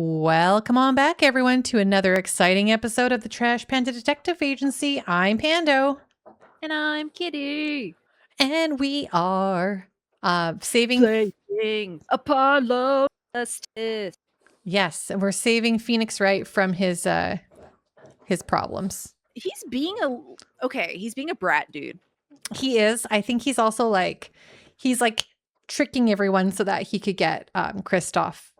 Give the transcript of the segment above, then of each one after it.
Welcome on back, everyone, to another exciting episode of the Trash Panda Detective Agency. I'm Pando. And I'm Kitty. And we are saving apollojustice. Yes, and we're saving Phoenix Wright from his problems. He's being a brat dude. He is. I think he's also he's tricking everyone so that he could get Kristoff,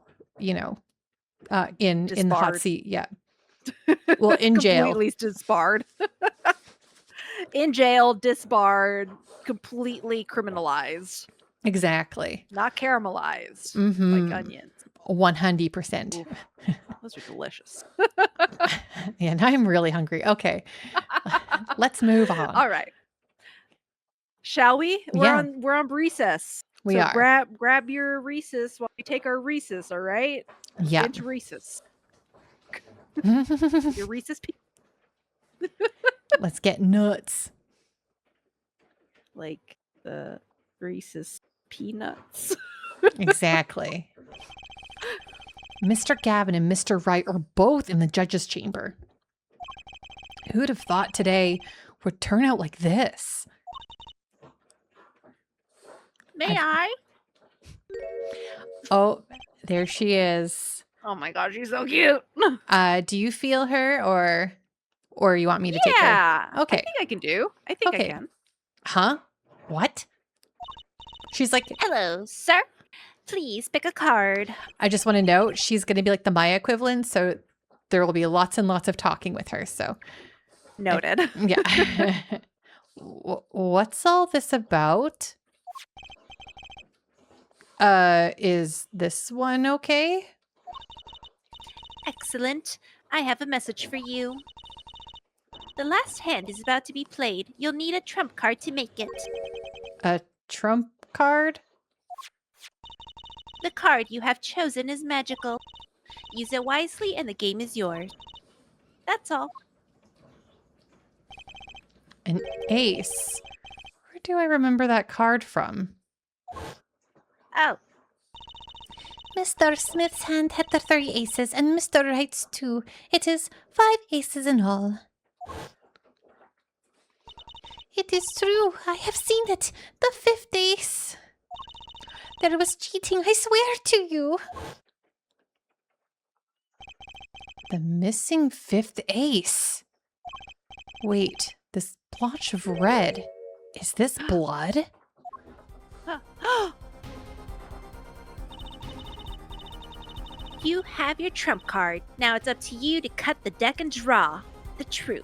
in the hot seat. Yeah. Well, in jail. Completely disbarred. In jail, disbarred, completely criminalized. Exactly. Not caramelized like onions. 100%. Those are delicious. And I'm really hungry. Okay. Let's move on. All right. Shall we? We're on recess. We are. Grab your Reese's while we take our Reese's, all right? Yeah. Into Reese's. Your Reese's Let's get nuts. Like the Reese's peanuts. Exactly. Mr. Gavin and Mr. Wright are both in the judge's chamber. Who'd have thought today would turn out like this? May I? Oh, there she is. Oh my gosh, she's so cute. Do you feel her or you want me to take her? Yeah. Okay. I think I can do. I think Okay. I can. Huh? What? She's like, hello, sir. Please pick a card. I just want to note she's going to be like the Maya equivalent, so there will be lots and lots of talking with her. So noted. Yeah. What's all this about? Is this one okay? Excellent. I have a message for you. The last hand is about to be played. You'll need a trump card to make it. A trump card? The card you have chosen is magical. Use it wisely and the game is yours. That's all. An ace? Where do I remember that card from? Oh. Mr. Smith's hand had the 3 aces and Mr. Wright's 2. It is 5 aces in all. It is true. I have seen it. The 5th ace. There was cheating, I swear to you. The missing 5th ace. Wait, this blotch of red. Is this blood? You have your trump card. Now it's up to you to cut the deck and draw the truth.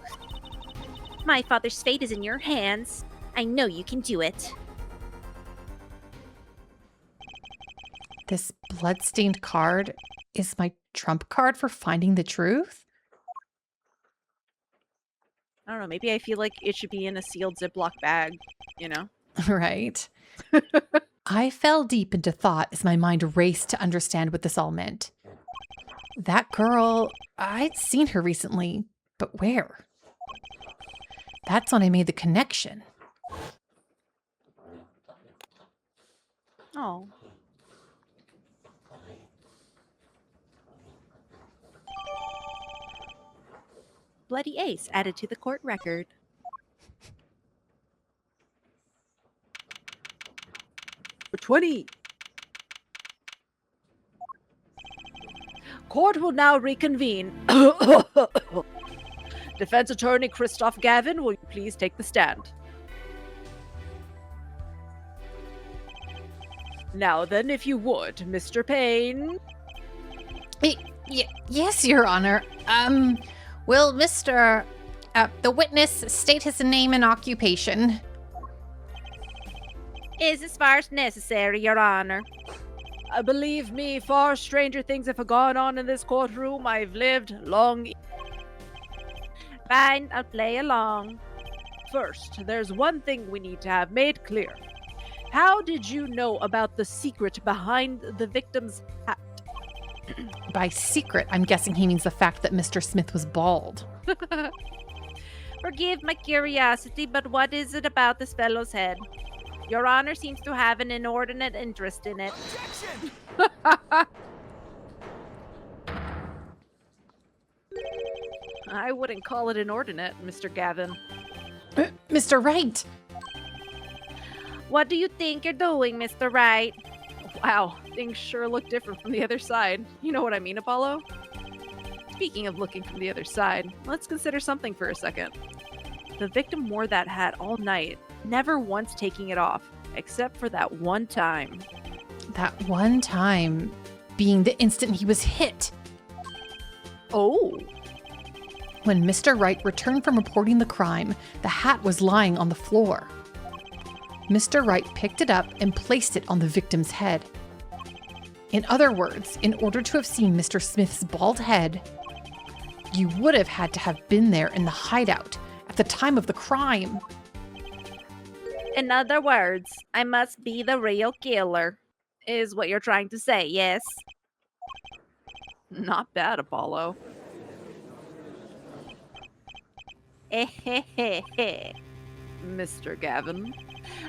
My father's fate is in your hands. I know you can do it. This bloodstained card is my trump card for finding the truth? I don't know. Maybe I feel like it should be in a sealed Ziploc bag, Right. I fell deep into thought as my mind raced to understand what this all meant. That girl, I'd seen her recently, but where? That's when I made the connection. Oh. Bloody ace added to the court record. For 20. Court will now reconvene. Defense attorney Kristoff Gavin, will you please take the stand? Now then, if you would, Mr. Payne. Yes, Your Honor. Will Mr. The witness state his name and occupation? Is as far as necessary, Your Honor. Believe me, far stranger things have gone on in this courtroom. I've lived long. Fine, I'll play along. First, there's one thing we need to have made clear. How did you know about the secret behind the victim's hat? By secret, I'm guessing he means the fact that Mr. Smith was bald. Forgive my curiosity, but what is it about this fellow's head? Your Honor seems to have an inordinate interest in it. I wouldn't call it inordinate, Mr. Gavin. Mr. Wright! What do you think you're doing, Mr. Wright? Wow, things sure look different from the other side. You know what I mean, Apollo? Speaking of looking from the other side, let's consider something for a second. The victim wore that hat all night, never once taking it off, except for that one time. That one time being the instant he was hit. Oh, When Mr. Wright returned from reporting the crime, the hat was lying on the floor. Mr. Wright picked it up and placed it on the victim's head. In other words, in order to have seen Mr. Smith's bald head, you would have had to have been there in the hideout at the time of the crime. In other words, I must be the real killer, is what you're trying to say, yes? not bad, Apollo. Mr. Gavin.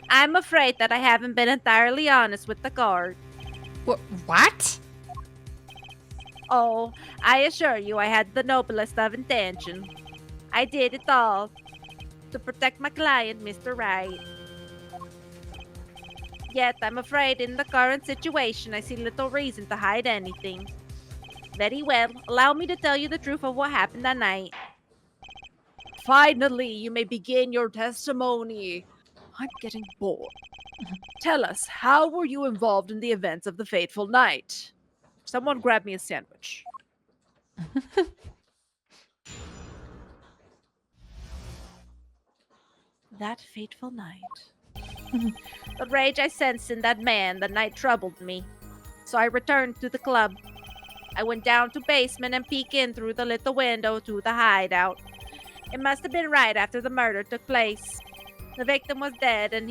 I'm afraid that I haven't been entirely honest with the card. What? Oh, I assure you I had the noblest of intention. I did it all to protect my client, Mr. Wright. Yet I'm afraid in the current situation I see little reason to hide anything. Very well, allow me to tell you the truth of what happened that night. Finally, you may begin your testimony. I'm getting bored. Tell us, how were you involved in the events of the fateful night? Someone grab me a sandwich. That fateful night. The rage I sensed in that man that night troubled me. So I returned to the club. I went down to basement and peeked in through the little window to the hideout. It must have been right after the murder took place. The victim was dead, and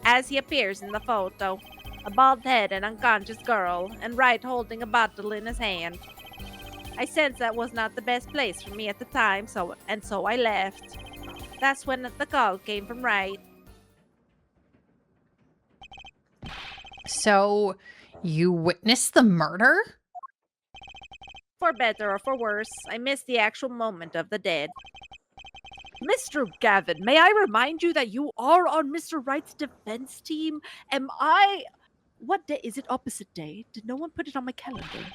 as he appears in the photo, a bald head and unconscious girl, and Wright holding a bottle in his hand. I sensed that was not the best place for me at the time, so I left. That's when the call came from Wright. So, you witnessed the murder? For better or for worse, I missed the actual moment of the dead. Mr. Gavin, may I remind you that you are on Mr. Wright's defense team? What day is it? Opposite day? Did no one put it on my calendar?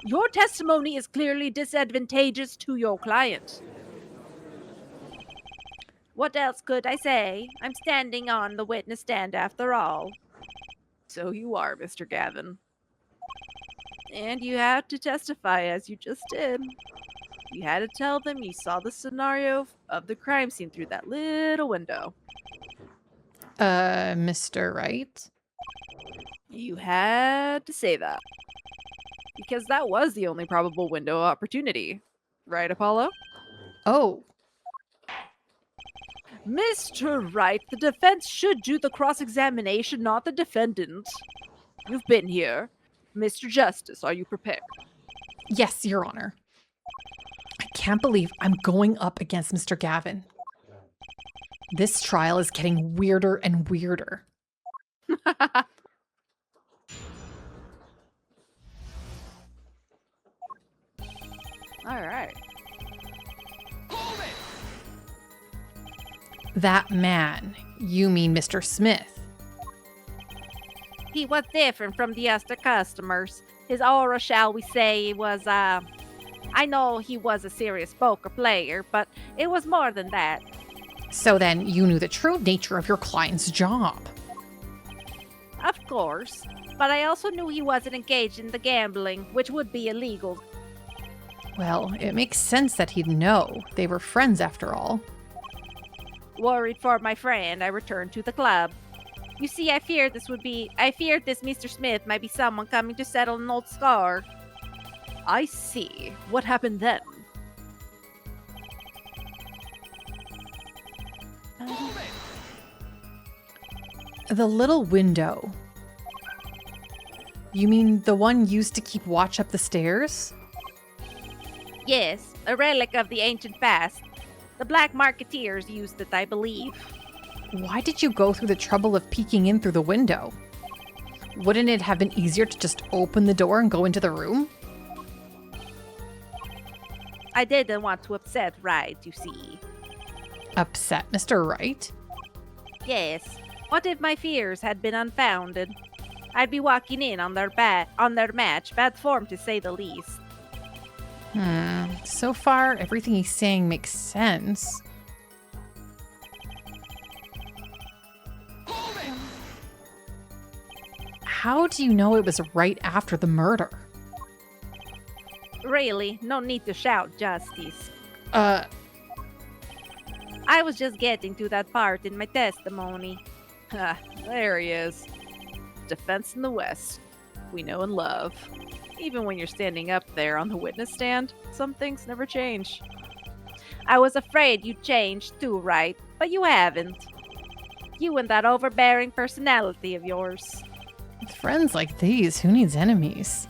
Your testimony is clearly disadvantageous to your client. What else could I say? I'm standing on the witness stand after all. So you are, Mr. Gavin. And you have to testify as you just did. You had to tell them you saw the scenario of the crime scene through that little window. Mr. Wright? You had to say that. Because that was the only probable window of opportunity. Right, Apollo? Oh, Mr. Wright, the defense should do the cross-examination, not the defendant. You've been here. Mr. Justice, are you prepared? yes, Your Honor. I can't believe I'm going up against Mr. Gavin. This trial is getting weirder and weirder. All right. That man, you mean Mr. Smith? He was different from the other customers. His aura, shall we say, was, I know he was a serious poker player, but it was more than that. So then you knew the true nature of your client's job. Of course. But I also knew he wasn't engaged in the gambling, which would be illegal. Well, it makes sense that he'd know. They were friends after all. Worried for my friend, I returned to the club. You see, I feared this Mr. Smith might be someone coming to settle an old scar. I see. What happened then? The little window. You mean the one used to keep watch up the stairs? Yes, a relic of the ancient past. The Black Marketeers used it, I believe. Why did you go through the trouble of peeking in through the window? Wouldn't it have been easier to just open the door and go into the room? I didn't want to upset Wright, you see. Upset Mr. Wright? Yes. What if my fears had been unfounded? I'd be walking in on their match, bad form to say the least. So far, everything he's saying makes sense. How do you know it was right after the murder? Really, no need to shout justice. Uh, I was just getting to that part in my testimony. Ah, there he is. Defense in the West. We know and love. Even when you're standing up there on the witness stand, some things never change. I was afraid you'd change too, right? But you haven't. You and that overbearing personality of yours. with friends like these, who needs enemies?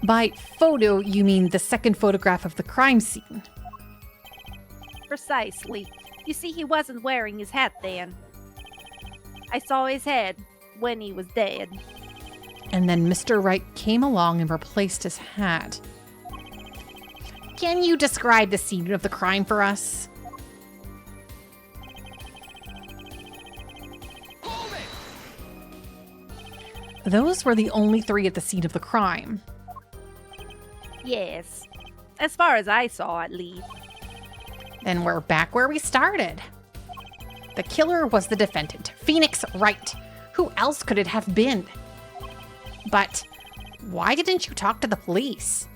By photo, you mean the second photograph of the crime scene. Precisely. You see, he wasn't wearing his hat then. I saw his head when he was dead. And then Mr. Wright came along and replaced his hat. Can you describe the scene of the crime for us? Those were the only three at the scene of the crime. Yes. As far as I saw, at least. Then we're back where we started. The killer was the defendant, Phoenix Wright. Who else could it have been? But why didn't you talk to the police?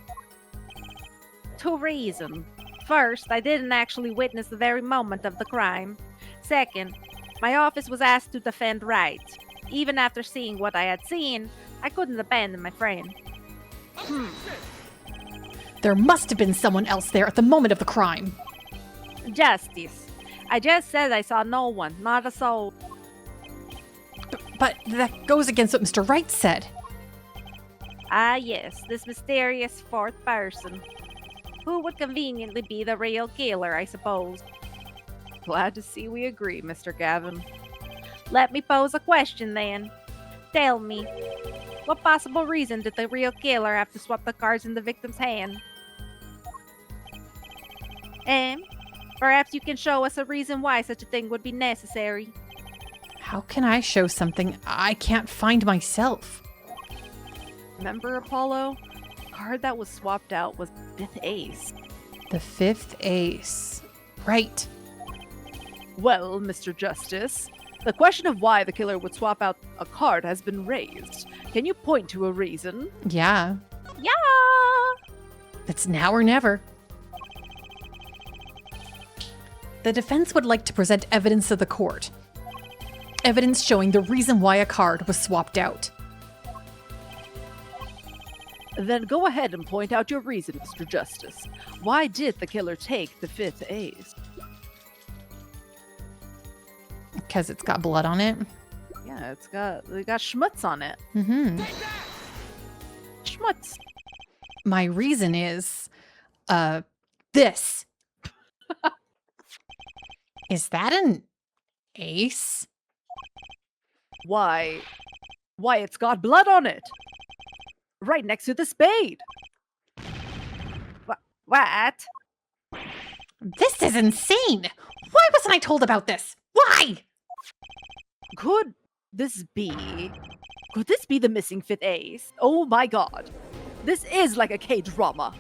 Two reasons. First, I didn't actually witness the very moment of the crime. Second, my office was asked to defend Wright. Even after seeing what I had seen, I couldn't abandon my friend. There must have been someone else there at the moment of the crime. Justice. I just said I saw no one, not a soul. But that goes against what Mr. Wright said. Ah, yes, this mysterious fourth person. Who would conveniently be the real killer, I suppose. Glad to see we agree, Mr. Gavin. Let me pose a question then. Tell me, what possible reason did the real killer have to swap the cards in the victim's hand? And perhaps you can show us a reason why such a thing would be necessary. How can I show something I can't find myself? Remember, Apollo? The card that was swapped out was fifth ace. The fifth ace. Right. Well, Mr. Justice, the question of why the killer would swap out a card has been raised. Can you point to a reason? Yeah. Yeah! It's now or never. The defense would like to present evidence to the court. Evidence showing the reason why a card was swapped out. Then go ahead and point out your reason, Mr. Justice. Why did the killer take the fifth ace? Because it's got blood on it. Yeah, it got schmutz on it. Mm-hmm. Schmutz. My reason is, this. Is that an ace? Why, it's got blood on it. Right next to the spade. What? This is insane! Why wasn't I told about this? Why? Could this be the missing fifth ace? Oh my god. This is like a K-drama.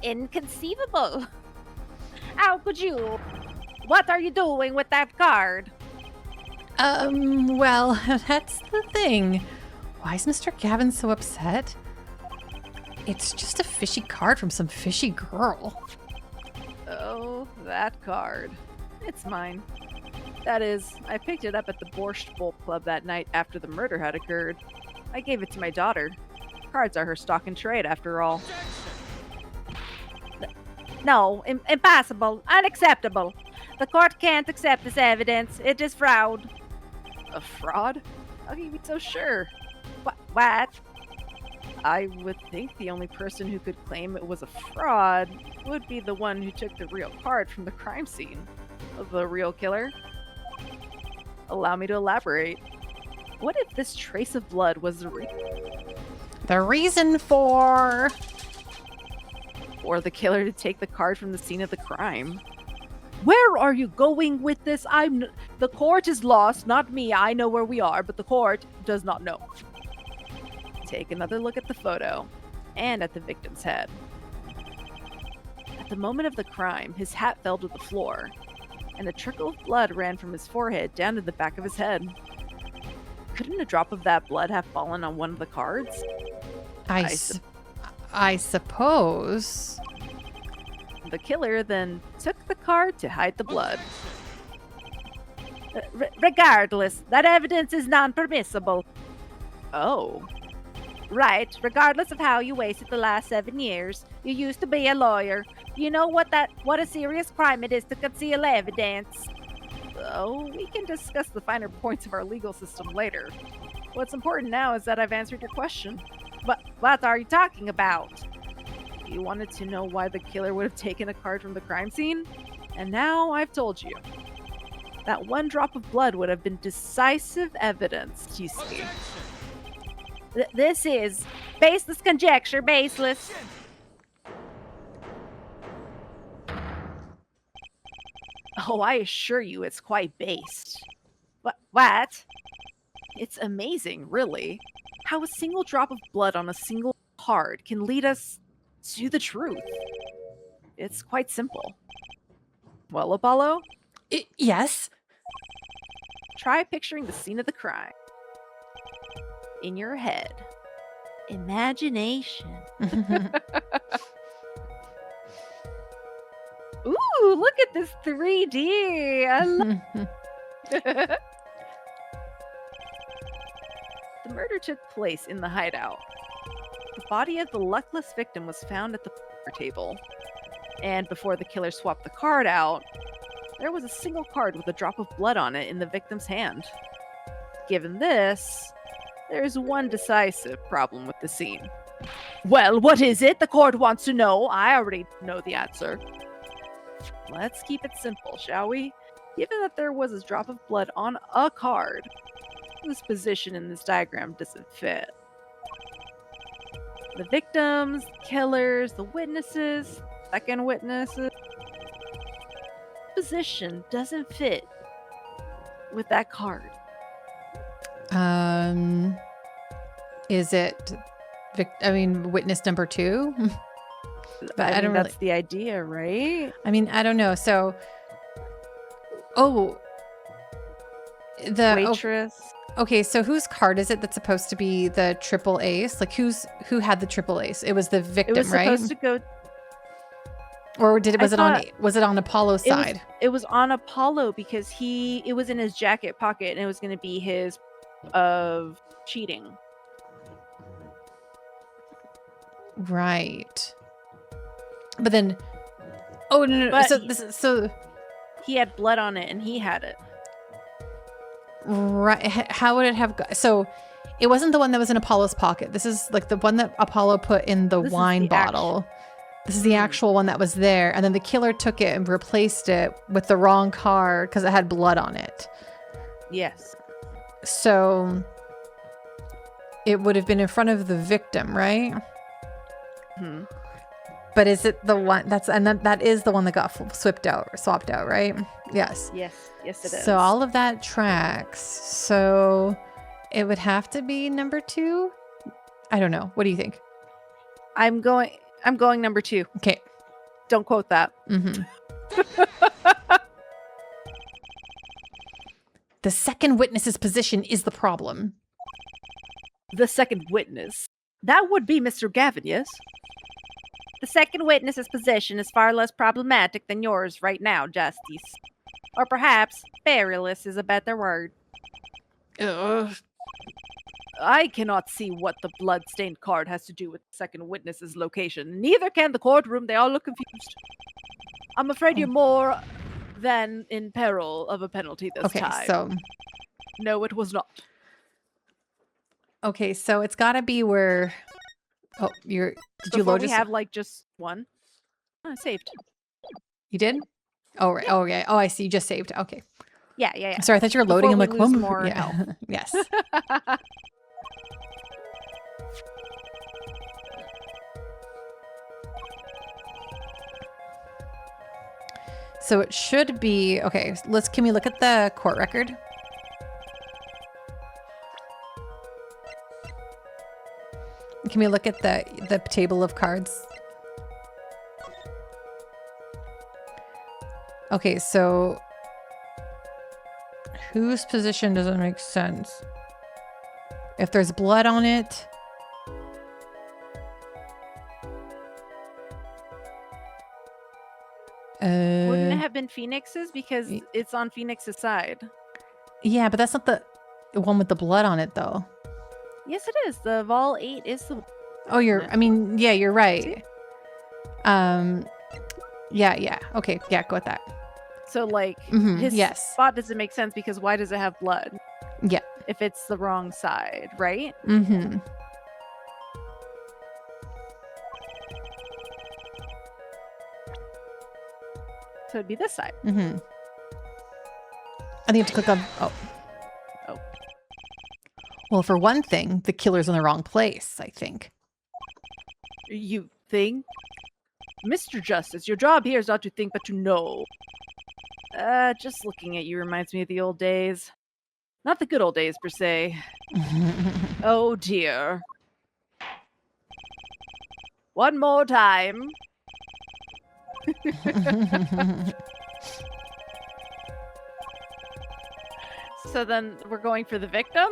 Inconceivable. How could you? What are you doing with that card? Well, that's the thing. Why is Mr. Gavin so upset? It's just a fishy card from some fishy girl. Oh, that card. It's mine. That is, I picked it up at the Borscht Bowl Club that night after the murder had occurred. I gave it to my daughter. Cards are her stock in trade, after all. No, impossible, unacceptable. The court can't accept this evidence. It is fraud. A fraud? How can you be so sure? What? I would think the only person who could claim it was a fraud would be the one who took the real card from the crime scene. The real killer? Allow me to elaborate. What if this trace of blood was The reason for... or the killer to take the card from the scene of the crime? Where are you going with this? The court is lost, not me. I know where we are, but the court does not know. Take another look at the photo and at the victim's head. At the moment of the crime, his hat fell to the floor, and a trickle of blood ran from his forehead down to the back of his head. Couldn't a drop of that blood have fallen on one of the cards? I suppose. The killer then took the card to hide the blood. Regardless, that evidence is non-permissible. Oh. Right, regardless of how you wasted the last 7 years. You used to be a lawyer. You know what a serious crime it is to conceal evidence. Oh, we can discuss the finer points of our legal system later. What's important now is that I've answered your question. What are you talking about? You wanted to know why the killer would have taken a card from the crime scene? And now I've told you. That one drop of blood would have been decisive evidence, you see. This is baseless conjecture, baseless. Oh, I assure you it's quite based. What? It's amazing, really, how a single drop of blood on a single card can lead us to the truth. It's quite simple. Well, Apollo, Yes? try picturing the scene of the crime. In your head. Imagination. Ooh, look at this 3D. I love The murder took place in the hideout. The body of the luckless victim was found at the poker table. And before the killer swapped the card out, there was a single card with a drop of blood on it in the victim's hand. Given this, there's one decisive problem with the scene. Well, what is it? The court wants to know. I already know the answer. Let's keep it simple, shall we? Given that there was a drop of blood on a card, whose position in this diagram doesn't fit? The victims, the killers, the witnesses, second witnesses. Position doesn't fit with that card. Is it witness number 2? But I don't that's the idea, right? I don't know. So, the Waitress. okay. So whose card is it that's supposed to be the triple ace? Like who had the triple ace? It was the victim, It was right? supposed to go. Or was it on Apollo's It was- side? It was on Apollo because it was in his jacket pocket and it was going to be his of cheating. Right. But then, no. But So he had blood on it and he had it. right. How would it have? So it wasn't the one that was in Apollo's pocket. This is like the one that Apollo put in the This is wine the bottle. This is the actual one that was there, and then the killer took it and replaced it with the wrong card because it had blood on it. Yes. So it would have been in front of the victim, right? Hmm. But is it the one that is the one that got swapped out, right? Yes. Yes. Yes, it is. So all of that tracks. So it would have to be number 2. I don't know. What do you think? I'm going number 2. Okay. Don't quote that. Mm-hmm. The second witness's position is the problem. The second witness. That would be Mr. Gavin, yes? The second witness's position is far less problematic than yours right now, Justice. Or perhaps perilous is a better word. I cannot see what the blood-stained card has to do with the second witness's location. Neither can the courtroom. They all look confused. I'm afraid you're more than in peril of a penalty this time. Okay, so No, it was not. so it's got to be where. Oh, did you Before load we this? have like just one. Oh, saved. You did? Oh right. Oh yeah. Oh, I see. You just saved. Okay. Yeah. Sorry, I thought you were loading. Before I'm we like, lose well, more yeah. health. Yes. So it should be okay. Can we look at the court record? Can we look at the table of cards? Okay, so whose position doesn't make sense? If there's blood on it. Wouldn't it have been Phoenix's because y- it's on Phoenix's side? Yeah, but that's not the one with the blood on it, though. Yes, it is. The Vol 8 is the. Oh, Yeah. I mean, yeah, you're right. See? Yeah. Okay, yeah, go with that. So, like, Mhm, his yes. spot doesn't make sense because why does it have blood? Yeah. If it's the wrong side, right? Mm-hmm. So it'd be this side. Mm-hmm. I think you have to click on. Oh. Oh. Well, for one thing, the killer's in the wrong place, I think. You think? Mr. Justice, your job here is not to think but to know. Just looking at you reminds me of the old days. Not the good old days, per se. Oh dear. One more time. So then we're going for the victim?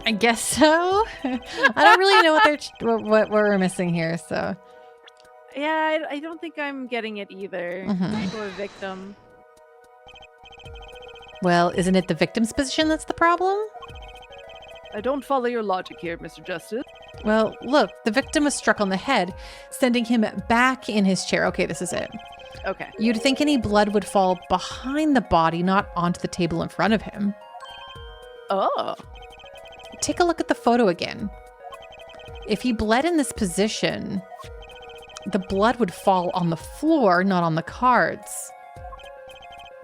I guess so. I don't really know what we're missing here, so. Yeah, I don't think I'm getting it either. Mhm. For a victim. Well, isn't it the victim's position that's the problem? I don't follow your logic here, Mr. Justice. Well, look, the victim was struck on the head, sending him back in his chair. Okay, this is it. Okay. You'd think any blood would fall behind the body, not onto the table in front of him. Oh. Take a look at the photo again. If he bled in this position, the blood would fall on the floor, not on the cards.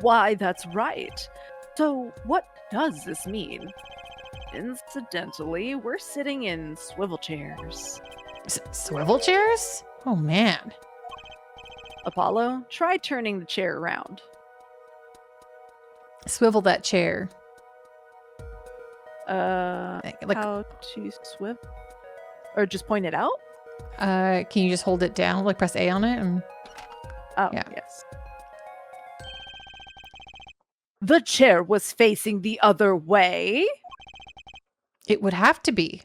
Why, that's right. So, what does this mean? Incidentally, we're sitting in swivel chairs. Swivel chairs? Oh, man. Apollo, try turning the chair around. Swivel that chair. Like, How to swivel? Or just point it out? can you just hold it down? Like, press A on it? And... Oh, Yeah. yes. The chair was facing the other way. It would have to be.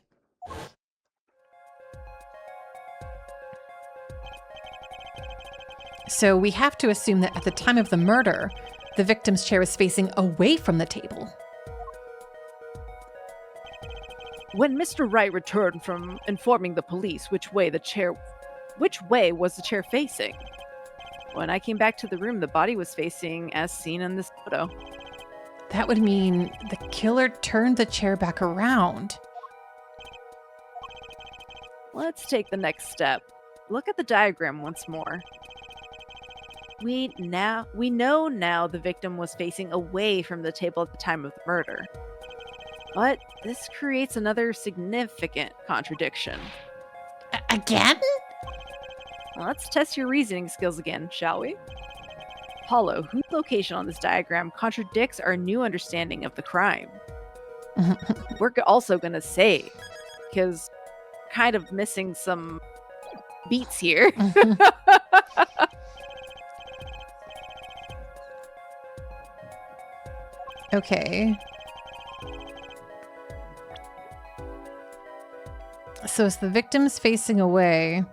So we have to assume that at the time of the murder, the victim's chair was facing away from the table. When Mr. Wright returned from informing the police which way was the chair facing? When I came back to the room, the body was facing as seen in this photo. That would mean the killer turned the chair back around. Let's take the next step. Look at the diagram once more. We know now the victim was facing away from the table at the time of the murder. But this creates another significant contradiction. Again? Well, let's test your reasoning skills again, shall we? Apollo, whose location on this diagram contradicts our new understanding of the crime? We're also going to say, because kind of missing some beats here. Okay. So as the victim's facing away,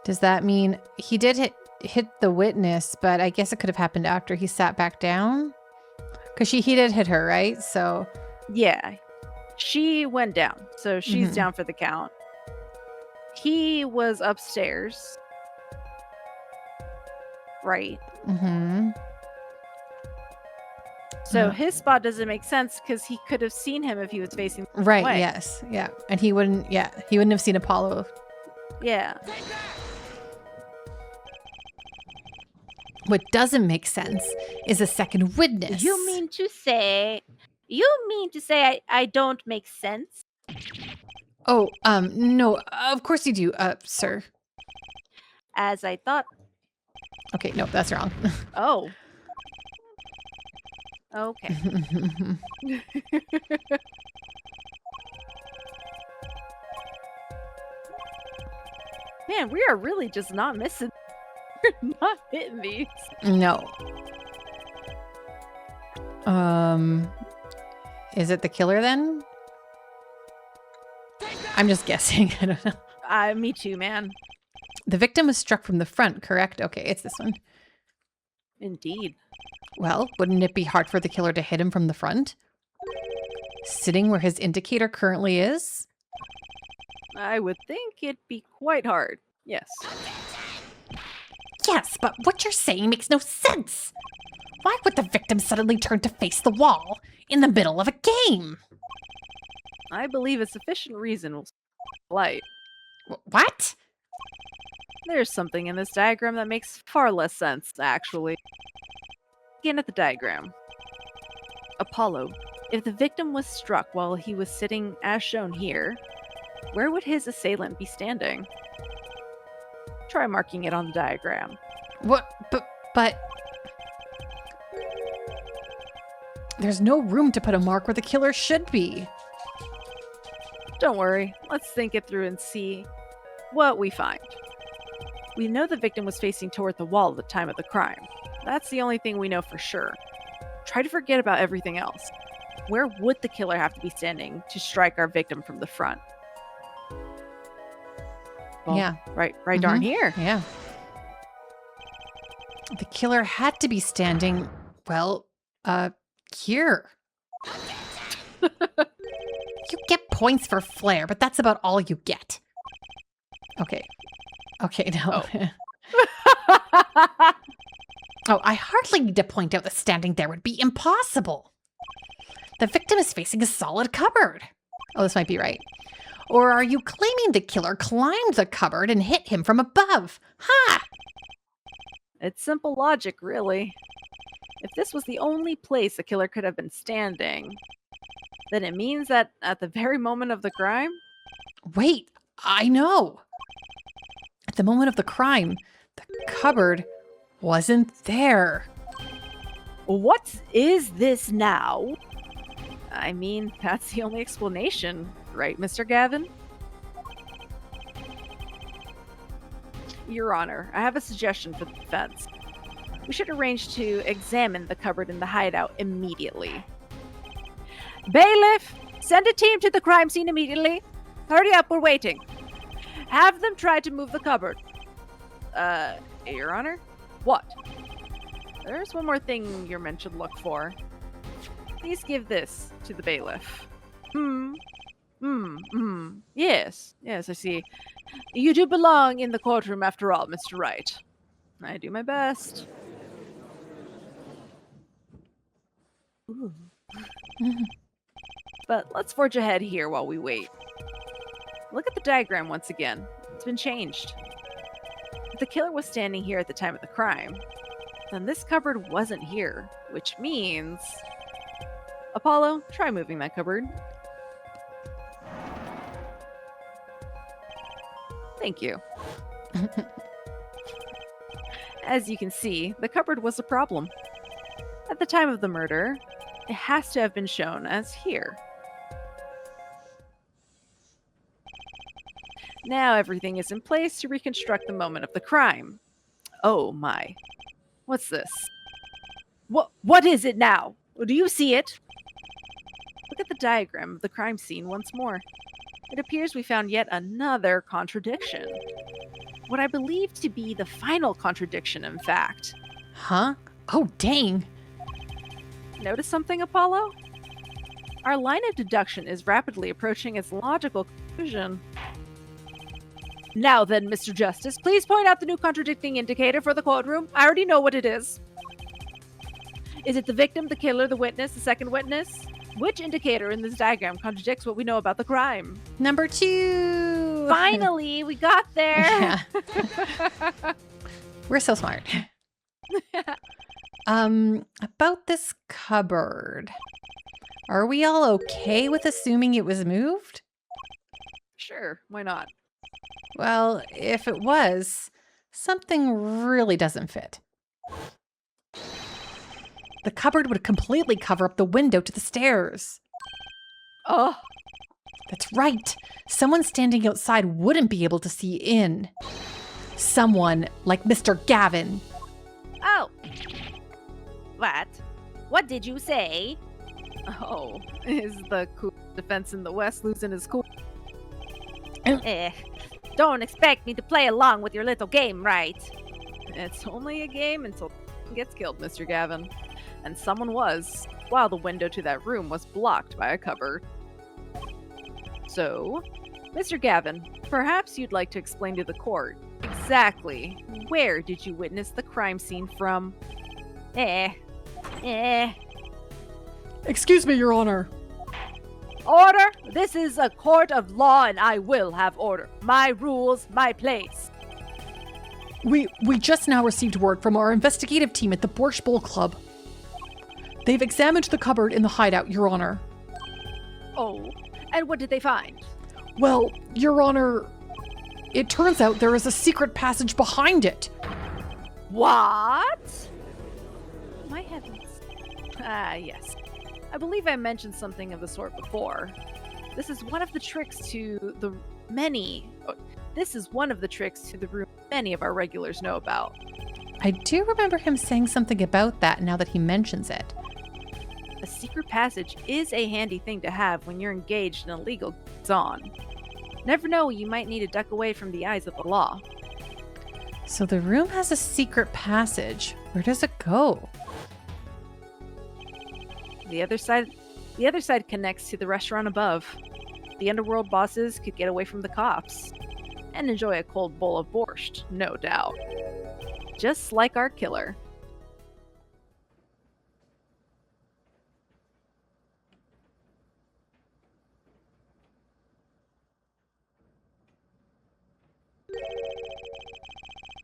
does that mean he did hit the witness, but I guess it could have happened after he sat back down? Because he did hit her, right? So Yeah. She went down, so she's Mhm. down for the count. He was upstairs. Right. mhm. So Uh. his spot doesn't make sense because he could have seen him if he was facing the Right, way. yes. Yeah. And he wouldn't have seen Apollo. Yeah. What doesn't make sense is a second witness. You mean to say I don't make sense? Oh, no, of course you do, sir. As I thought. Okay, no, that's wrong. Oh. Okay. Man, we are really just not missing. We're not hitting these. No. Is it the killer then? I'm just guessing. I don't know. Me too, man. The victim was struck from the front, correct? Okay, it's this one. Indeed. Well, wouldn't it be hard for the killer to hit him from the front? Sitting where his indicator currently is? I would think it'd be quite hard. Yes. Yes, but what you're saying makes no sense. Why would the victim suddenly turn to face the wall in the middle of a game? I believe a sufficient reason will light. What? There's something in this diagram that makes far less sense, actually. Again at the diagram. Apollo, if the victim was struck while he was sitting as shown here, where would his assailant be standing? Try marking it on the diagram. What? But... There's no room to put a mark where the killer should be. Don't worry, let's think it through and see what we find. We know the victim was facing toward the wall at the time of the crime. That's the only thing we know for sure. Try to forget about everything else. Where would the killer have to be standing to strike our victim from the front? Well, Yeah. Right darn here. Yeah. The killer had to be standing, well, here. You get points for flair, but that's about all you get. Okay. Okay, no. Oh, I hardly need to point out that standing there would be impossible. The victim is facing a solid cupboard. Oh, this might be right. Or are you claiming the killer climbed the cupboard and hit him from above? Ha! It's simple logic, really. If this was the only place the killer could have been standing, then it means that at the very moment of the crime, Wait, I know. At the moment of the crime, the cupboard wasn't there. what is this now? I mean, that's the only explanation, right, Mr. Gavin? Your Honor, I have a suggestion for the defense. We should arrange to examine the cupboard in the hideout immediately. Bailiff, send a team to the crime scene immediately. Hurry up, we're waiting. Have them try to move the cupboard. Your Honor? What? There's one more thing your men should look for. Please give this to the bailiff. Yes, I see. You do belong in the courtroom after all, Mr. Wright. I do my best. Ooh. But let's forge ahead here while we wait. Look at the diagram once again. It's been changed. If the killer was standing here at the time of the crime, then this cupboard wasn't here, which means... Apollo, try moving that cupboard. Thank you. As you can see, the cupboard was a problem. At the time of the murder, it has to have been shown as here. Now everything is in place to reconstruct the moment of the crime. Oh my. What's this? What is it now? Do you see it? Look at the diagram of the crime scene once more. It appears we found yet another contradiction. What I believe to be the final contradiction, in fact. Huh? Oh, dang. Notice something, Apollo? Our line of deduction is rapidly approaching its logical conclusion. Now then, Mr. Justice, please point out the new contradicting indicator for the courtroom. I already know what it is. Is it the victim, the killer, the witness, the second witness? Which indicator in this diagram contradicts what we know about the crime? Number 2. Finally, we got there. Yeah. We're so smart. About this cupboard. Are we all okay with assuming it was moved? Sure, why not? Well, if it was, something really doesn't fit. The cupboard would completely cover up the window to the stairs. Oh, That's right. Someone standing outside wouldn't be able to see in. Someone like Mr. Gavin. Oh. What? What did you say? oh, is the cool defense in the West losing his cool? Don't expect me to play along with your little game, right? It's only a game until someone gets killed, Mr. Gavin. And someone was, while the window to that room was blocked by a cupboard. So, Mr. Gavin, perhaps you'd like to explain to the court exactly where did you witness the crime scene from? Excuse me, Your Honor. Order! This is a court of law and I will have order. My rules, my place. We just now received word from our investigative team at the Borscht Bowl Club. They've examined the cupboard in the hideout, Your Honor. Oh, and what did they find? Well, Your Honor, it turns out there is a secret passage behind it. What? My heavens. Ah, yes. I believe I mentioned something of the sort before. This is one of the tricks to the room many of our regulars know about. I do remember him saying something about that now that he mentions it. A secret passage is a handy thing to have when you're engaged in illegal goings-on. Never know, you might need to duck away from the eyes of the law. So the room has a secret passage. Where does it go? The other side connects to the restaurant above. The underworld bosses could get away from the cops and enjoy a cold bowl of borscht, no doubt. Just like our killer.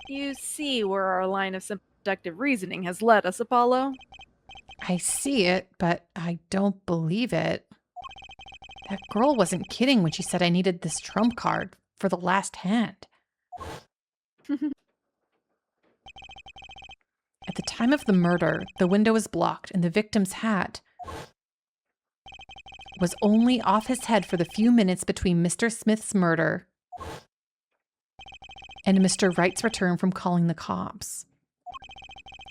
You see where our line of simple deductive reasoning has led us, Apollo? I see it, but I don't believe it. That girl wasn't kidding when she said I needed this trump card for the last hand. At the time of the murder, the window was blocked and the victim's hat was only off his head for the few minutes between Mr. Smith's murder and Mr. Wright's return from calling the cops.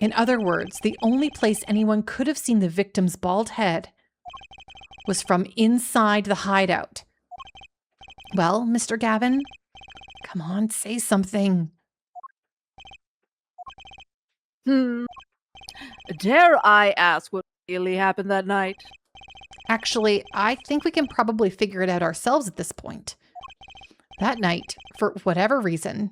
In other words, the only place anyone could have seen the victim's bald head was from inside the hideout. Well, Mr. Gavin, come on, say something. Dare I ask what really happened that night? Actually, I think we can probably figure it out ourselves at this point. That night, for whatever reason,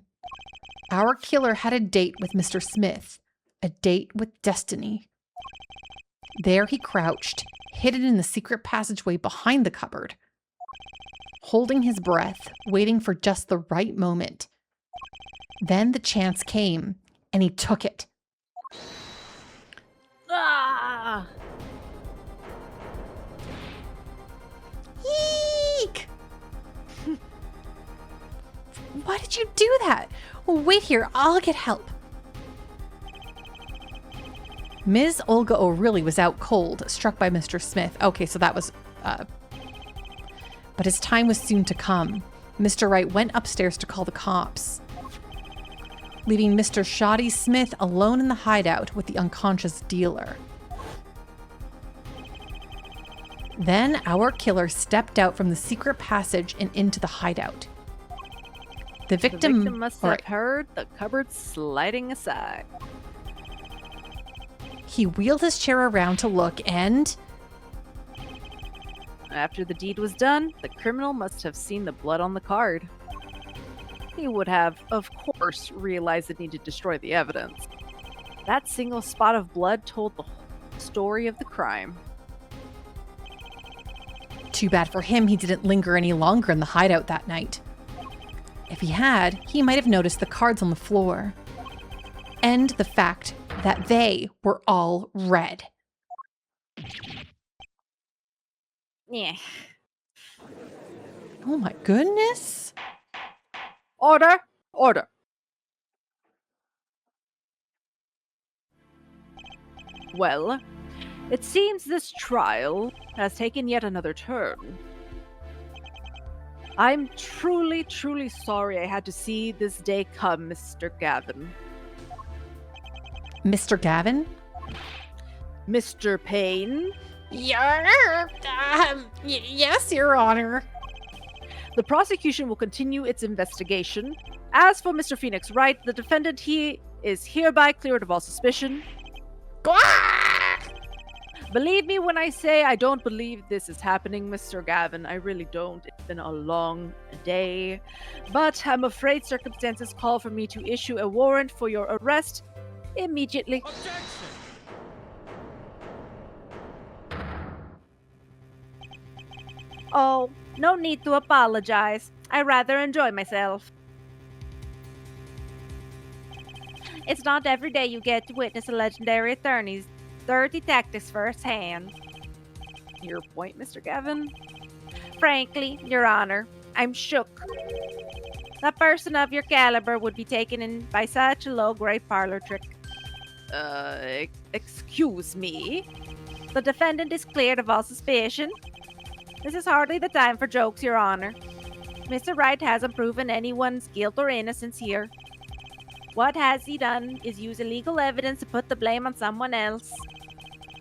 our killer had a date with Mr. Smith, a date with destiny. There he crouched, hidden in the secret passageway behind the cupboard, holding his breath, waiting for just the right moment. Then the chance came, and he took it. Ah! Eek! Why did you do that? Wait here, I'll get help. Ms. Olga O'Reilly was out cold, struck by Mr. Smith. Okay, so that was... But his time was soon to come. Mr. Wright went upstairs to call the cops, leaving Mr. Shoddy Smith alone in the hideout with the unconscious dealer. Then our killer stepped out from the secret passage and into the hideout. The victim must have heard the cupboard sliding aside. He wheeled his chair around to look and... After the deed was done, the criminal must have seen the blood on the card. He would have, of course, realized the need to destroy the evidence. That single spot of blood told the whole story of the crime. Too bad for him he didn't linger any longer in the hideout that night. If he had, he might have noticed the cards on the floor. And the fact that they were all red. Yeah. Oh my goodness. Order! Order! Well, it seems this trial has taken yet another turn. I'm truly, truly sorry I had to see this day come, Mr. Gavin. Mr. Gavin? Mr. Payne, Yes, Your Honor. the prosecution will continue its investigation. As for Mr. Phoenix Wright, the defendant, he is hereby cleared of all suspicion. Believe me when I say I don't believe this is happening, Mr. Gavin. I really don't. It's been a long day. But I'm afraid circumstances call for me to issue a warrant for your arrest immediately. Oh, no need to apologize. I rather enjoy myself. It's not every day you get to witness a legendary attorney's dirty tactics firsthand. Your point, Mr. Gavin? Frankly, Your Honor, I'm shook. A person of your caliber would be taken in by such a low-grade parlor trick. Excuse me? The defendant is cleared of all suspicion. This is hardly the time for jokes, Your Honor. Mr. Wright hasn't proven anyone's guilt or innocence here. What has he done is use illegal evidence to put the blame on someone else.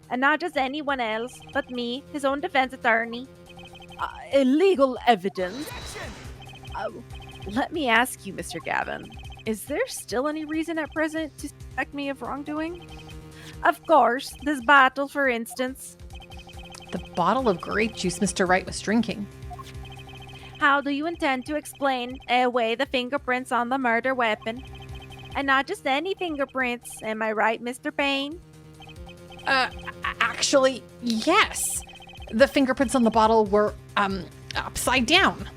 And not just anyone else, but me, his own defense attorney. Illegal evidence? Let me ask you, Mr. Gavin, is there still any reason at present to suspect me of wrongdoing? Of course, this bottle, for instance. The bottle of grape juice Mr. Wright was drinking. How do you intend to explain away the fingerprints on the murder weapon? And not just any fingerprints, am I right, Mr. Payne? Actually, yes. The fingerprints on the bottle were, upside down.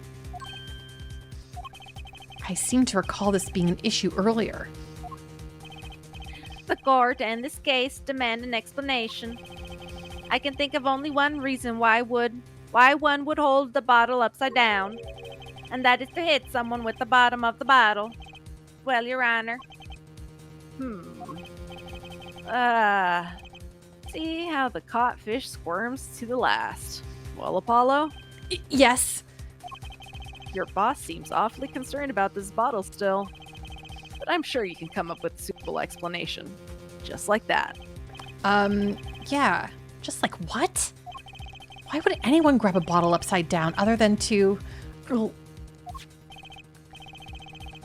I seem to recall this being an issue earlier. The court and this case demand an explanation. I can think of only one reason why one would hold the bottle upside down, and that is to hit someone with the bottom of the bottle. Well, Your Honor. See how the caught fish squirms to the last. Well, Apollo, Yes. your boss seems awfully concerned about this bottle still. But I'm sure you can come up with a suitable explanation. Just like that. Yeah. Just like what? Why would anyone grab a bottle upside down other than to...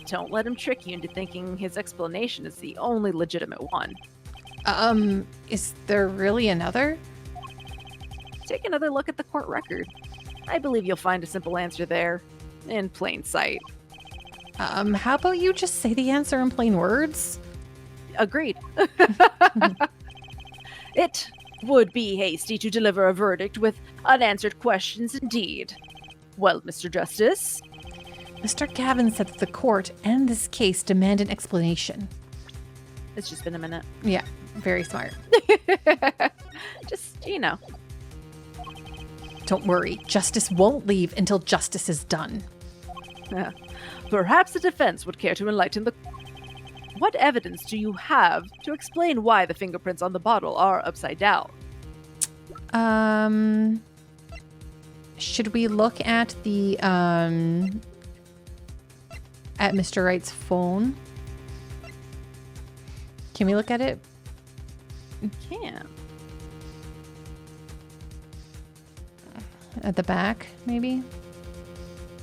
Don't let him trick you into thinking his explanation is the only legitimate one. Is there really another? Take another look at the court record. I believe you'll find a simple answer there, in plain sight. How about you just say the answer in plain words? Agreed. It would be hasty to deliver a verdict with unanswered questions indeed. Well, Mr. Justice, Mr. Gavin said that the court and this case demand an explanation. it's just been a minute. Yeah, very smart. Just, you know. Don't worry, justice won't leave until justice is done. Perhaps the defense would care to enlighten the... What evidence do you have to explain why the fingerprints on the bottle are upside down? Should we look at the, at Mr. Wright's phone? Can we look at it? Can. At the back, maybe?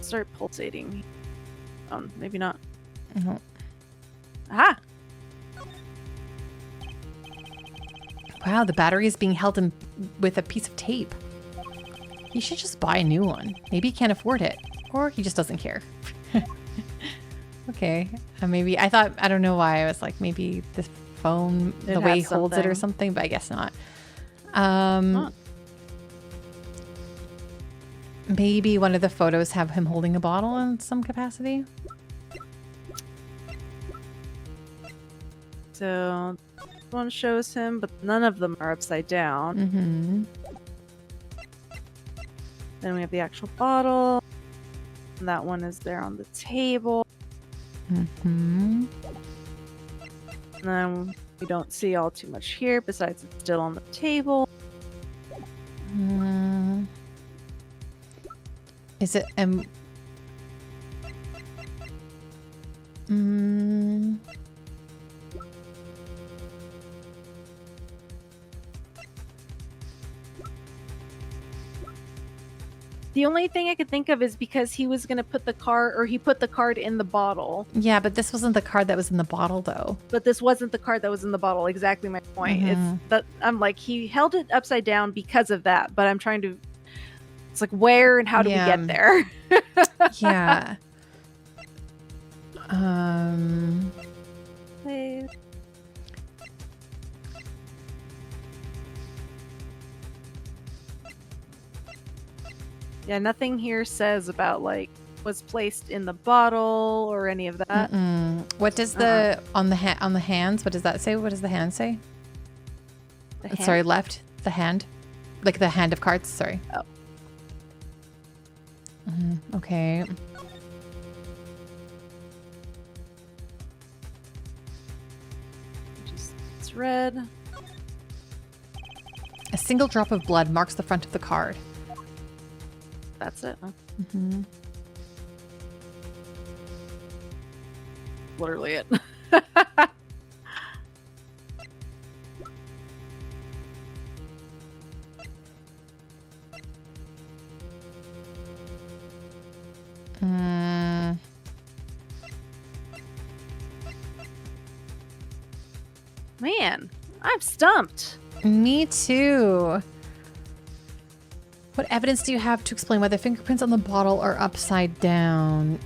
Start pulsating. Maybe not. No. Aha! Wow, the battery is being held in with a piece of tape. He should just buy a new one. Maybe he can't afford it. Or he just doesn't care. Okay. Maybe, I don't know why. I was like, maybe the phone, the way he holds it or something, but I guess not. Maybe one of the photos have him holding a bottle in some capacity. So, one shows him, but none of them are upside down. Mm-hmm. Then we have the actual bottle. And that one is there on the table. Mm-hmm. And then we don't see all too much here, besides it's still on the table. Is it The only thing I could think of is because he was gonna put the card, or he put the card in the bottle. Yeah, but this wasn't the card that was in the bottle, though. But this wasn't the card that was in the bottle. Exactly my point. Mhm. It's that I'm like, he held it upside down because of that, but I'm trying to. It's like, where and how do Yeah. we get there? Yeah. Yeah, nothing here says about like was placed in the bottle or any of that. What does the on the hands? What does that say? What does the hand say? The hand- Sorry, left. The hand, like the hand of cards. Sorry. Oh. Okay. It's red. A single drop of blood marks the front of the card. That's it. Huh? Mm-hmm. Literally it. Man, I'm stumped. Me too. What evidence do you have to explain why the fingerprints on the bottle are upside down?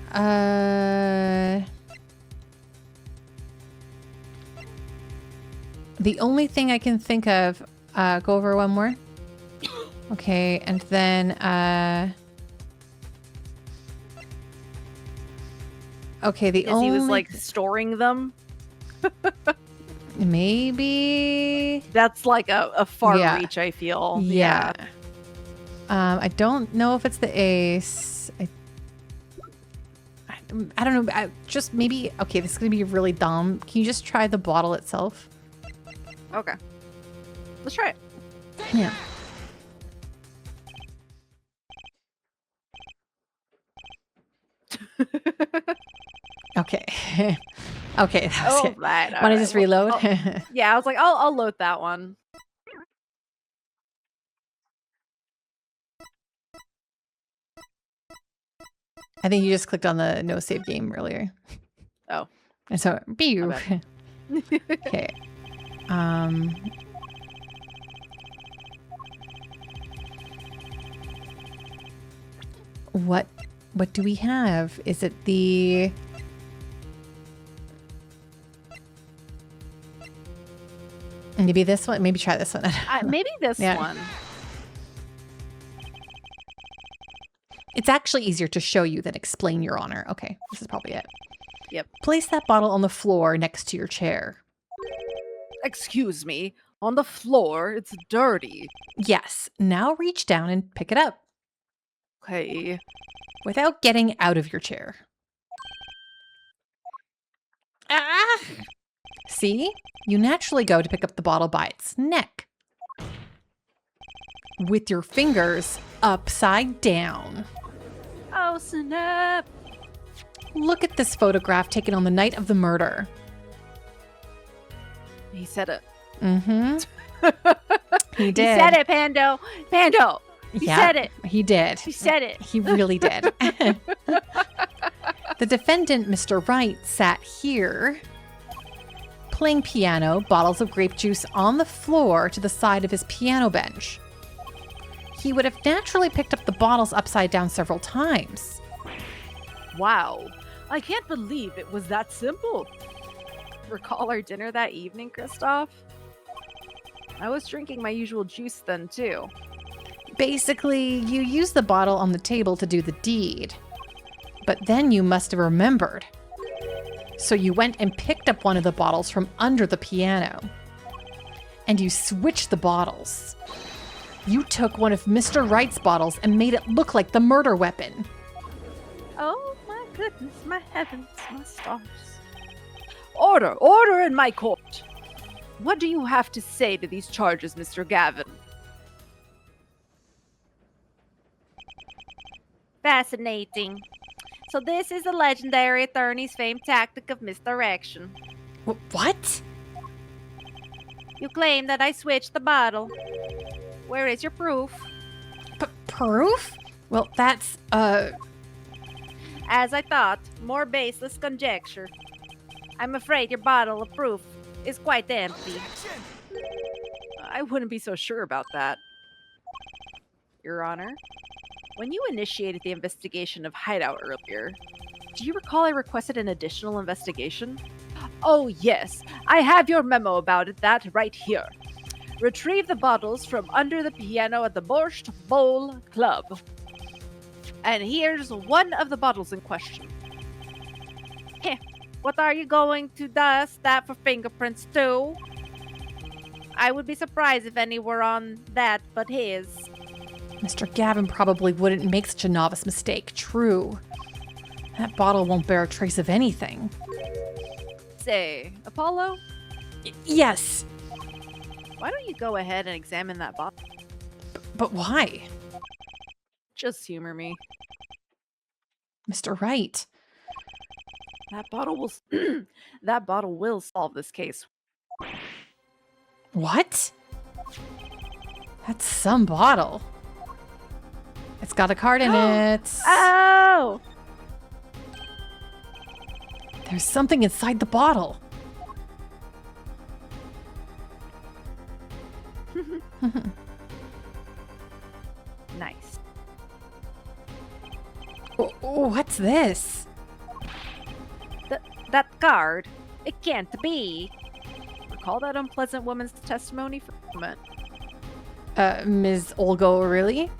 The only thing I can think of, go over one more. Okay, and then, okay, the Because only... he was like storing them. Maybe... That's like a far Yeah. reach, I feel. Yeah. I don't know if it's the ace. I don't know. Just maybe... Okay, this is going to be really dumb. Can you just try the bottle itself? Okay. Let's try it. Yeah. Okay. Okay, that was it. Right. Want to just reload? Yeah, I was like, I'll load that one. I think you just clicked on the no save game earlier. Oh. And so, pew. My Okay. What do we have? Is it the... Maybe this one? Maybe try this one. Maybe this Yeah. one. It's actually easier to show you than explain, Your Honor. Okay, this is probably it. Yep. Place that bottle on the floor next to your chair. Excuse me. On the floor, it's dirty. Yes. Now reach down and pick it up Okay. without getting out of your chair. Ah! See? You naturally go to pick up the bottle by its neck. With your fingers upside down. Oh, snap. Look at this photograph taken on the night of the murder. He said it. Mm-hmm. He He did. said it, Pando. Pando. He Yeah, said it. He did. He said it. He really did. The defendant, Mr. Wright, sat here, playing piano, bottles of grape juice on the floor to the side of his piano bench. He would have naturally picked up the bottles upside down several times. Wow. I can't believe it was that simple. Recall our dinner that evening, Kristoff? I was drinking my usual juice then, too. Basically, you used the bottle on the table to do the deed. But then you must have remembered. So you went and picked up one of the bottles from under the piano. and you switched the bottles. You took one of Mr. Wright's bottles and made it look like the murder weapon. Oh my goodness, my heavens, my stars. Order! Order in my court! What do you have to say to these charges, Mr. Gavin? Fascinating. So this is the legendary attorney's famed tactic of misdirection. What? You claim that I switched the bottle. Where is your proof? Proof? Well, that's, As I thought, more baseless conjecture. I'm afraid your bottle of proof is quite empty. I wouldn't be so sure about that. Your Honor, when you initiated the investigation of Hideout earlier, do you recall I requested an additional investigation? Oh yes, I have your memo about it, that right here. Retrieve the bottles from under the piano at the Borscht Bowl Club. And here's one of the bottles in question. Heh, what are you going to dust that for fingerprints too? I would be surprised if any were on that but his. Mr. Gavin probably wouldn't make such a novice mistake. True. That bottle won't bear a trace of anything. Say, Apollo, Yes, why don't you go ahead and examine that bottle? but why? Just humor me. Mr. Wright. That bottle will that bottle will solve this case. What? That's some bottle. It's got a card in it. Oh! There's something inside the bottle. Nice. What's this? That card. It can't be. Recall that unpleasant woman's testimony for a moment. Ms. Olga O'Reilly?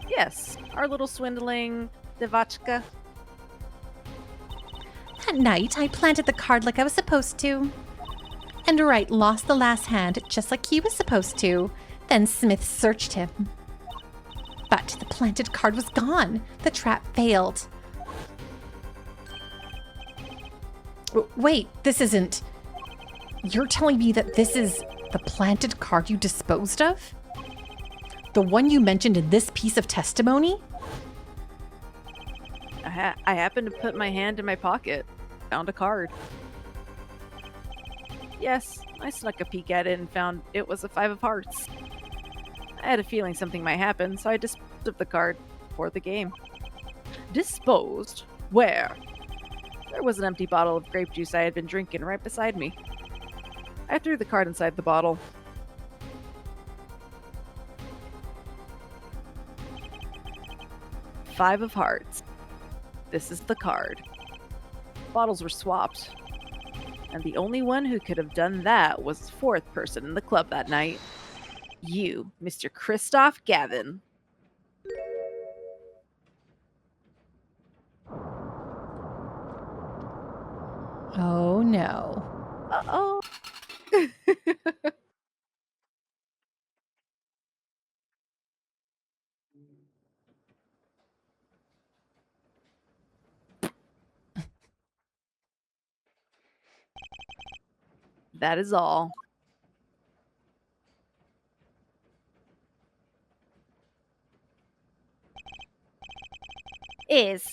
Yes, our little swindling Devachka. That night, I planted the card like I was supposed to. And Wright lost the last hand just like he was supposed to. Then Smith searched him. But the planted card was gone. The trap failed. Wait, this isn't... You're telling me that this is the planted card you disposed of? The one you mentioned in this piece of testimony? I happened to put my hand in my pocket. Found a card. Yes, I snuck a peek at it and found it was a 5 of hearts. I had a feeling something might happen, so I disposed of the card for the game. Disposed? Where? There was an empty bottle of grape juice I had been drinking right beside me. I threw the card inside the bottle. Five of hearts. This is the card. Bottles were swapped. And the only one who could have done that was the 4th person in the club that night. You, Mr. Christoph Gavin. Oh no. Uh-oh. That is all. Is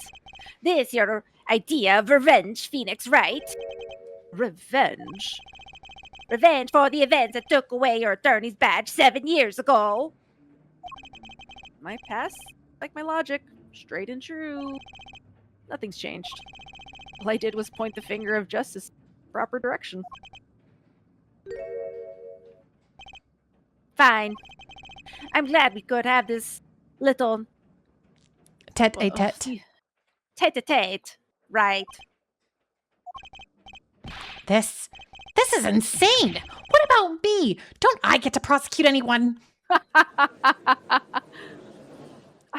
this your idea of revenge, Phoenix Wright? Revenge? Revenge for the events that took away your attorney's badge 7 years ago? My past, like my logic, straight and true. Nothing's changed. All I did was point the finger of justice in the proper direction. Fine. I'm glad we could have this little Tete-a-tete. tete-a-tete, right? This is insane. What about me? Don't I get to prosecute anyone? I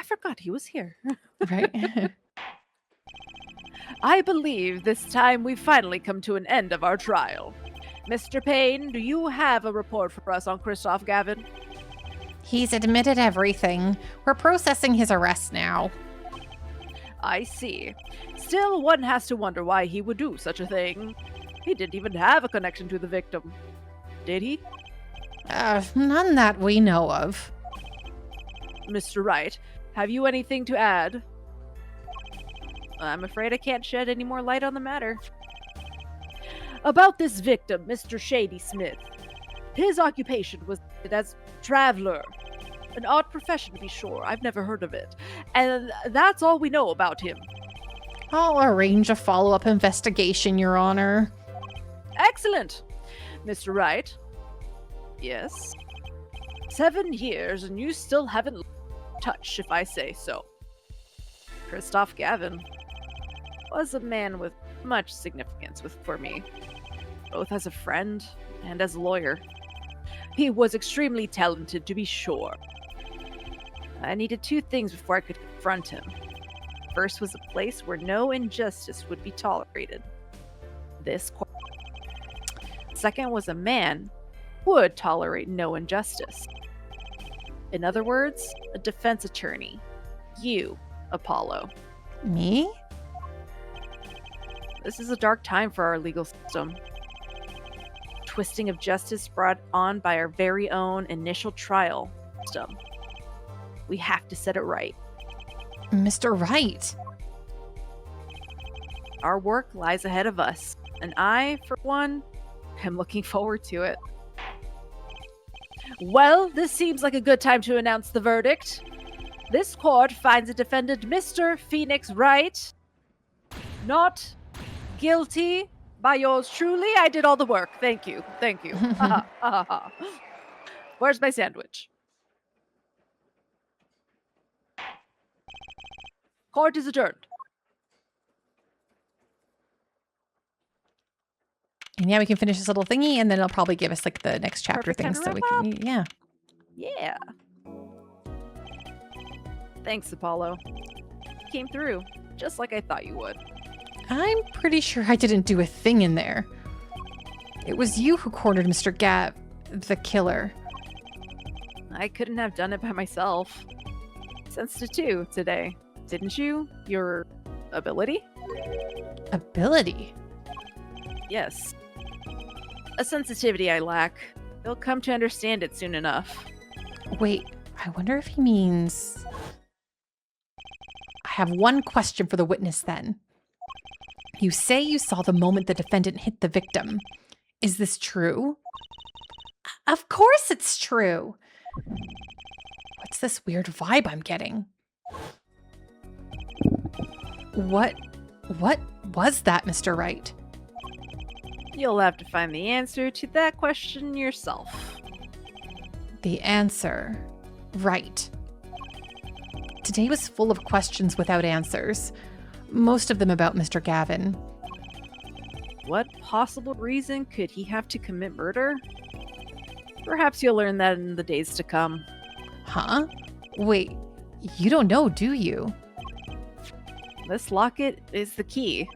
forgot he was here. Right? I believe this time we've finally come to an end of our trial. Mr. Payne, do you have a report for us on Christoph Gavin? He's admitted everything. We're processing his arrest now. I see. Still, one has to wonder why he would do such a thing. He didn't even have a connection to the victim. Did he? None that we know of. Mr. Wright, have you anything to add? I'm afraid I can't shed any more light on the matter. About this victim, Mr. Shady Smith. His occupation was as traveler. An odd profession, to be sure. I've never heard of it. And that's all we know about him. I'll arrange a follow-up investigation, Your Honor. Excellent! Mr. Wright? Yes? 7 years and you still haven't touched, if I say so. Christoph Gavin was a man with much significance for me, both as a friend and as a lawyer. He was extremely talented, to be sure. I needed 2 things before I could confront him. First was a place where no injustice would be tolerated. This court. Second was a man who would tolerate no injustice. In other words, a defense attorney. You, Apollo. Me? This is a dark time for our legal system. Twisting of justice brought on by our very own initial trial system. We have to set it right. Mr. Wright. Our work lies ahead of us, and I, for one, am looking forward to it. Well, this seems like a good time to announce the verdict. This court finds the defendant, Mr. Phoenix Wright, not guilty by yours truly. I did all the work. Thank you. Thank you. Where's my sandwich? Court is adjourned. And yeah, we can finish this little thingy, and then it'll probably give us like the next chapter Perfect time things to so we wrap can, yeah. Yeah. Thanks, Apollo. You came through, just like I thought you would. I'm pretty sure I didn't do a thing in there. It was you who cornered Mr. Gav, the killer. I couldn't have done it by myself. Sensed it too today, didn't you? Your ability? Ability? Yes. A sensitivity I lack. They'll come to understand it soon enough. Wait, I wonder if he means... I have one question for the witness then. You say you saw the moment the defendant hit the victim. Is this true? Of course it's true. What's this weird vibe I'm getting? What was that, Mr. Wright? You'll have to find the answer to that question yourself. The answer. Right. Today was full of questions without answers. Most of them about Mr. Gavin. What possible reason could he have to commit murder? Perhaps you'll learn that in the days to come. Huh? Wait, you don't know, do you? This locket is the key.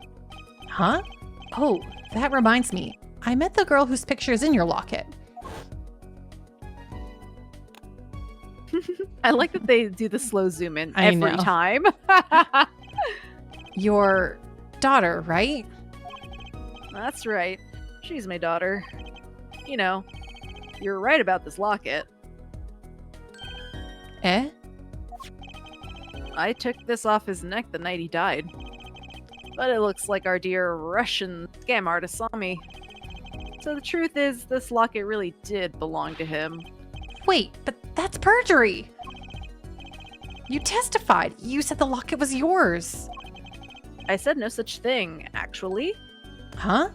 Huh? Oh, that reminds me. I met the girl whose picture is in your locket. I like that they do the slow zoom in I every know. time. Your daughter, right? That's right. She's my daughter. You know, you're right about this locket. Eh? I took this off his neck the night he died. But it looks like our dear Russian scam artist saw me. So the truth is, this locket really did belong to him. Wait, but that's perjury! You testified. You said the locket was yours. I said no such thing, actually. Huh?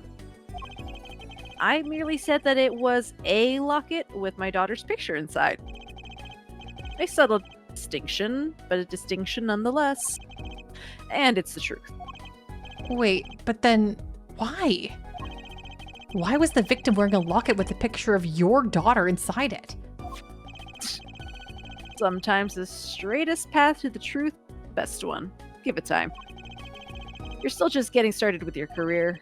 I merely said that it was a locket with my daughter's picture inside. A subtle distinction, but a distinction nonetheless. And it's the truth. Wait, but then why? Why was the victim wearing a locket with a picture of your daughter inside it? Sometimes the straightest path to the truth, the best one. Give it time. You're still just getting started with your career.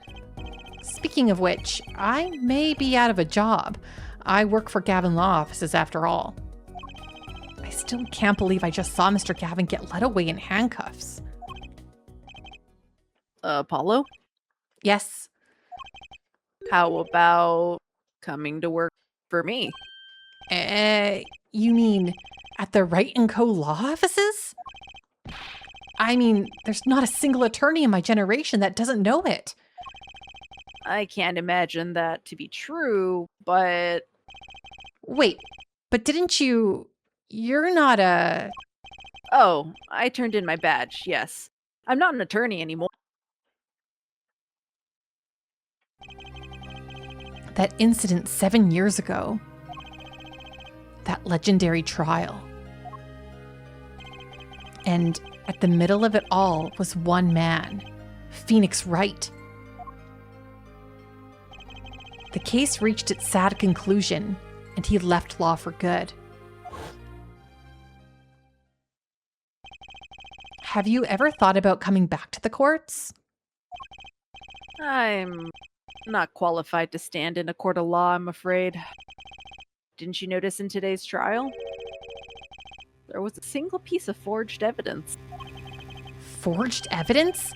Speaking of which, I may be out of a job. I work for Gavin Law Offices after all. I still can't believe I just saw Mr. Gavin get led away in handcuffs. Apollo, Yes. how about coming to work for me? You mean at the Wright & Co. law offices? I mean, there's not a single attorney in my generation that doesn't know it. I can't imagine that to be true, but Wait, but didn't you... You're not a... oh, I turned in my badge, yes. I'm not an attorney anymore. That incident 7 years ago. That legendary trial. And at the middle of it all was one man, Phoenix Wright. The case reached its sad conclusion, and he left law for good. Have you ever thought about coming back to the courts? I'm not qualified to stand in a court of law, I'm afraid. Didn't you notice in today's trial? There was a single piece of forged evidence. Forged evidence?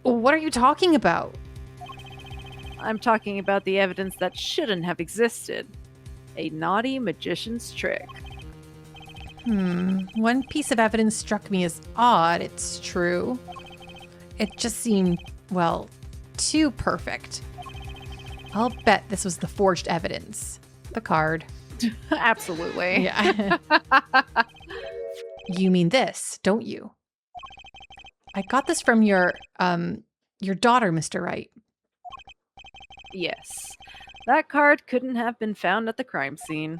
What are you talking about? I'm talking about the evidence that shouldn't have existed. A naughty magician's trick. One piece of evidence struck me as odd, it's true. It just seemed, well, too perfect. I'll bet this was the forged evidence. The card. Absolutely. Yeah. You mean this, don't you? I got this from your daughter, Mr. Wright. Yes. That card couldn't have been found at the crime scene.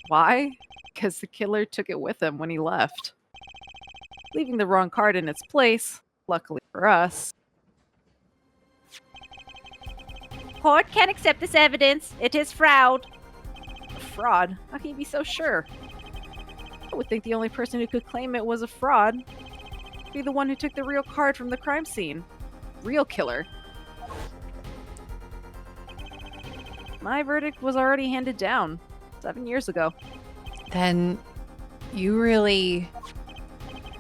Why? Because the killer took it with him when he left, leaving the wrong card in its place, luckily for us. Court can't accept this evidence. It is fraud. Fraud? How can you be so sure? I would think the only person who could claim it was a fraud would be the one who took the real card from the crime scene. Real killer. My verdict was already handed down 7 years ago. Then you really...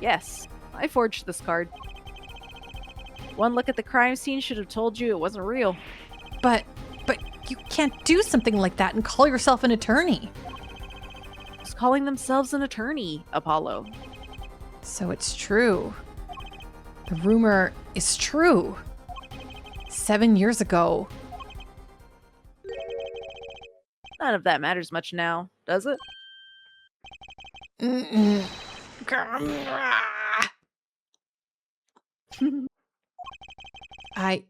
Yes, I forged this card. One look at the crime scene should have told you it wasn't real. But you can't do something like that and call yourself an attorney. Who's calling themselves an attorney, Apollo? So it's true. The rumor is true. 7 years ago. None of that matters much now, does it? Mm-mm. I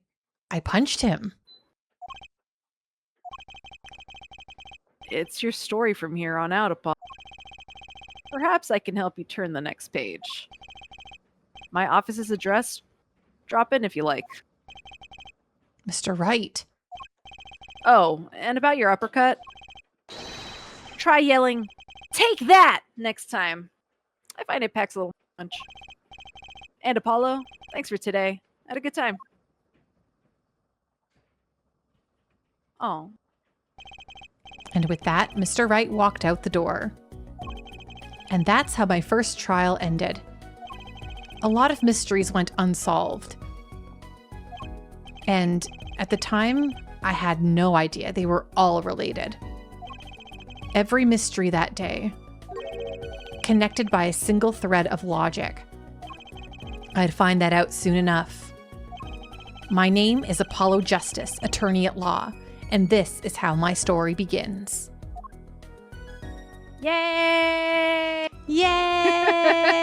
punched him. It's your story from here on out, Apollo. Perhaps I can help you turn the next page. My office's address? Drop in if you like. Mr. Wright. Oh, and about your uppercut? Try yelling, "Take that!" next time. I find it packs a little punch. And Apollo, thanks for today. Had a good time. Oh. And with that, Mr. Wright walked out the door. And that's how my first trial ended. A lot of mysteries went unsolved. And at the time, I had no idea they were all related. Every mystery that day, connected by a single thread of logic. I'd find that out soon enough. My name is ApolloJustice, attorney at law, and this is how my story begins. Yay! Yay!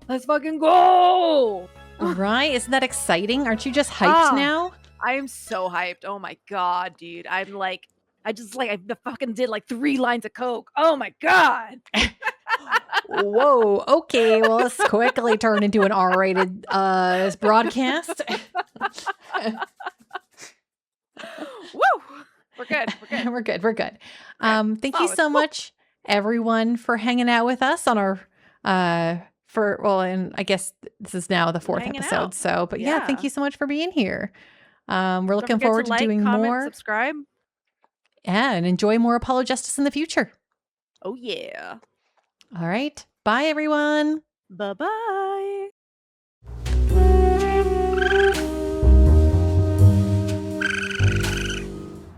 Let's fucking go! Right? Isn't that exciting? Aren't you just hyped now? I am so hyped. Oh my god, dude. I fucking did like 3 lines of coke. Oh my god. Whoa. Okay. Well, let's quickly turn into an R-rated broadcast. Woo! We're good. We're good. We're good. Thank you so much, everyone, for hanging out with us on our and I guess this is now the 4th Hanging episode. out. So, but yeah, thank Yeah. you so much for being here. We're Don't looking forget forward to like, doing comment, more. subscribe. Yeah, and enjoy more Apollo Justice in the future. Oh yeah. All right. Bye, everyone. Bye bye.